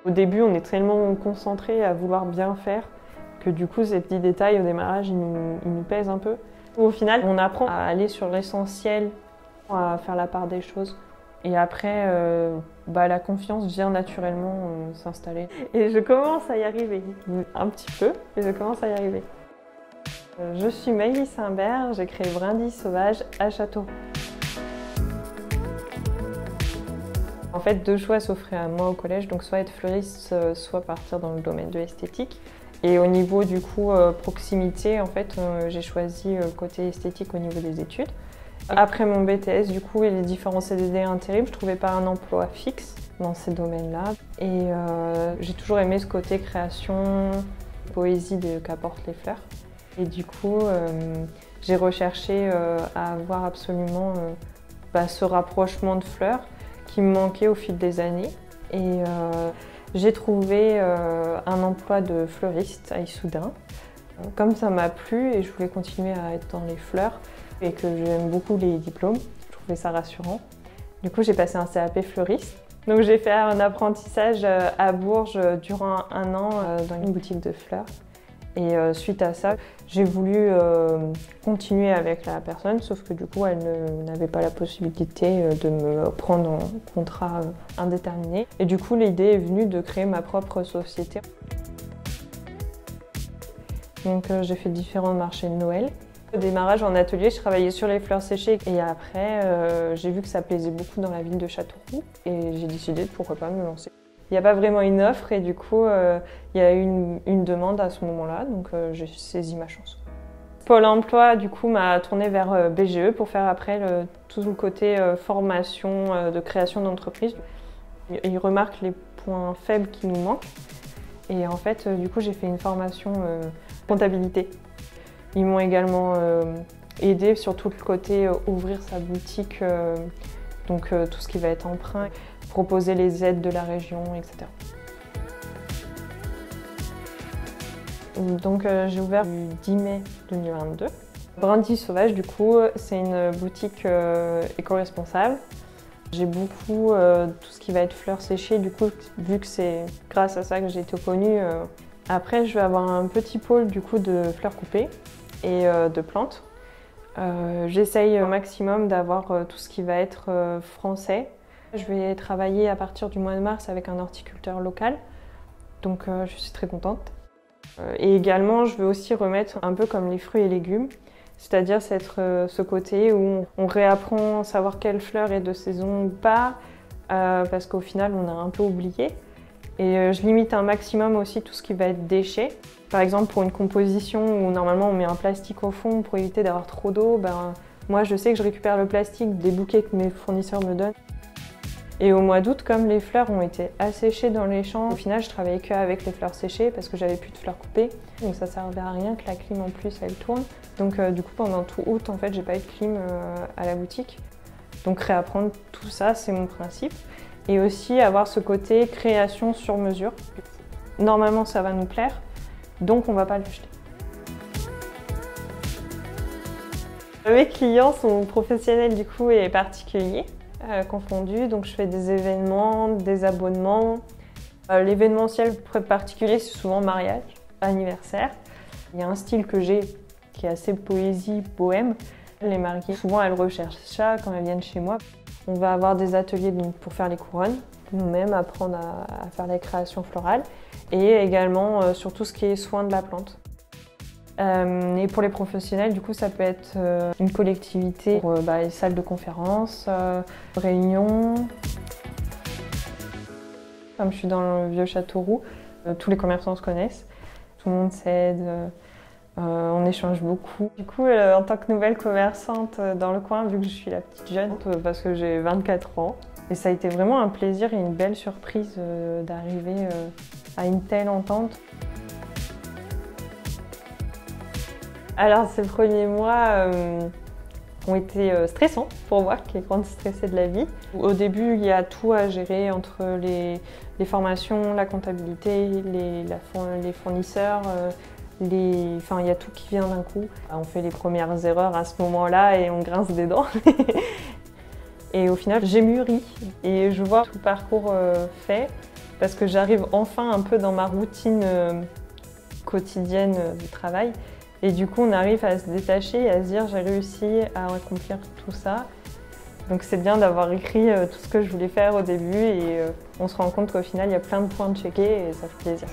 Au début, on est tellement concentré à vouloir bien faire que du coup, ces petits détails au démarrage, ils nous pèsent un peu. Au final, on apprend à aller sur l'essentiel, à faire la part des choses. Et après, la confiance vient naturellement s'installer. Et je commence à y arriver, un petit peu, mais je commence à y arriver. Je suis Maëlys Imbert, j'ai créé Brindilles Sauvages à Châteauroux. En fait, deux choix s'offraient à moi au collège, donc soit être fleuriste, soit partir dans le domaine de l'esthétique. Et au niveau du coup proximité, en fait, j'ai choisi le côté esthétique au niveau des études. Après mon BTS, du coup, et les différents CDD intérim, je ne trouvais pas un emploi fixe dans ces domaines-là. Et j'ai toujours aimé ce côté création, poésie qu'apportent les fleurs. Et du coup, j'ai recherché à avoir absolument ce rapprochement de fleurs qui me manquait au fil des années. Et j'ai trouvé un emploi de fleuriste à Issoudun. Comme ça m'a plu et je voulais continuer à être dans les fleurs et que j'aime beaucoup les diplômes, je trouvais ça rassurant. Du coup, j'ai passé un CAP fleuriste. Donc j'ai fait un apprentissage à Bourges durant un an dans une boutique de fleurs. Et suite à ça, j'ai voulu continuer avec la personne, sauf que du coup, elle n'avait pas la possibilité de me prendre en contrat indéterminé. Et du coup, l'idée est venue de créer ma propre société. Donc j'ai fait différents marchés de Noël. Au démarrage en atelier, je travaillais sur les fleurs séchées et après j'ai vu que ça plaisait beaucoup dans la ville de Châteauroux et j'ai décidé de pourquoi pas me lancer. Il n'y a pas vraiment une offre et du coup il y a eu une demande à ce moment-là, donc j'ai saisi ma chance. Pôle emploi du coup m'a tourné vers BGE pour faire après tout le côté formation de création d'entreprise. Ils remarquent les points faibles qui nous manquent et en fait du coup j'ai fait une formation comptabilité. Ils m'ont également aidé sur tout le côté ouvrir sa boutique, donc tout ce qui va être emprunt, proposer les aides de la région, etc. Donc j'ai ouvert le 10 mai 2022. Brindilles Sauvages, du coup, c'est une boutique éco-responsable. J'ai beaucoup tout ce qui va être fleurs séchées, du coup, vu que c'est grâce à ça que j'ai été connue. Après, je vais avoir un petit pôle du coup de fleurs coupées et de plantes. J'essaye au maximum d'avoir tout ce qui va être français. Je vais travailler à partir du mois de mars avec un horticulteur local, donc je suis très contente. Et également, je veux aussi remettre un peu comme les fruits et légumes, c'est-à-dire ce côté où on réapprend à savoir quelle fleur est de saison ou pas, parce qu'au final, on a un peu oublié. Et je limite un maximum aussi tout ce qui va être déchets. Par exemple, pour une composition où normalement on met un plastique au fond pour éviter d'avoir trop d'eau, moi je sais que je récupère le plastique des bouquets que mes fournisseurs me donnent. Et au mois d'août, comme les fleurs ont été asséchées dans les champs, au final je travaillais qu'avec les fleurs séchées parce que j'avais plus de fleurs coupées. Donc ça servait à rien que la clim en plus elle tourne. Donc du coup pendant tout août en fait j'ai pas eu de clim à la boutique. Donc réapprendre tout ça c'est mon principe. Et aussi avoir ce côté création sur mesure. Normalement ça va nous plaire, donc on va pas le jeter. Mes clients sont professionnels du coup et particuliers confondus, donc je fais des événements, des abonnements. L'événementiel particulier c'est souvent mariage, anniversaire. Il y a un style que j'ai qui est assez poésie, bohème. Les mariées, souvent elles recherchent ça quand elles viennent chez moi. On va avoir des ateliers donc, pour faire les couronnes, nous-mêmes apprendre à faire la création florale et également sur tout ce qui est soin de la plante. Et pour les professionnels, du coup, ça peut être une collectivité pour les salles de conférence, réunions. Comme je suis dans le vieux Châteauroux, tous les commerçants se connaissent, tout le monde s'aide. On échange beaucoup. Du coup, en tant que nouvelle commerçante dans le coin, vu que je suis la petite jeune, parce que j'ai 24 ans, et ça a été vraiment un plaisir et une belle surprise d'arriver à une telle entente. Alors, ces premiers mois ont été stressants pour moi, qui est grande stressée de la vie. Au début, il y a tout à gérer entre les formations, la comptabilité, les fournisseurs. Enfin, il y a tout qui vient d'un coup. On fait les premières erreurs à ce moment-là et on grince des dents. Et au final, j'ai mûri et je vois tout le parcours fait. parce que j'arrive enfin un peu dans ma routine quotidienne du travail. Et du coup, on arrive à se détacher et à se dire j'ai réussi à accomplir tout ça. Donc c'est bien d'avoir écrit tout ce que je voulais faire au début et on se rend compte qu'au final, il y a plein de points de checker et ça fait plaisir.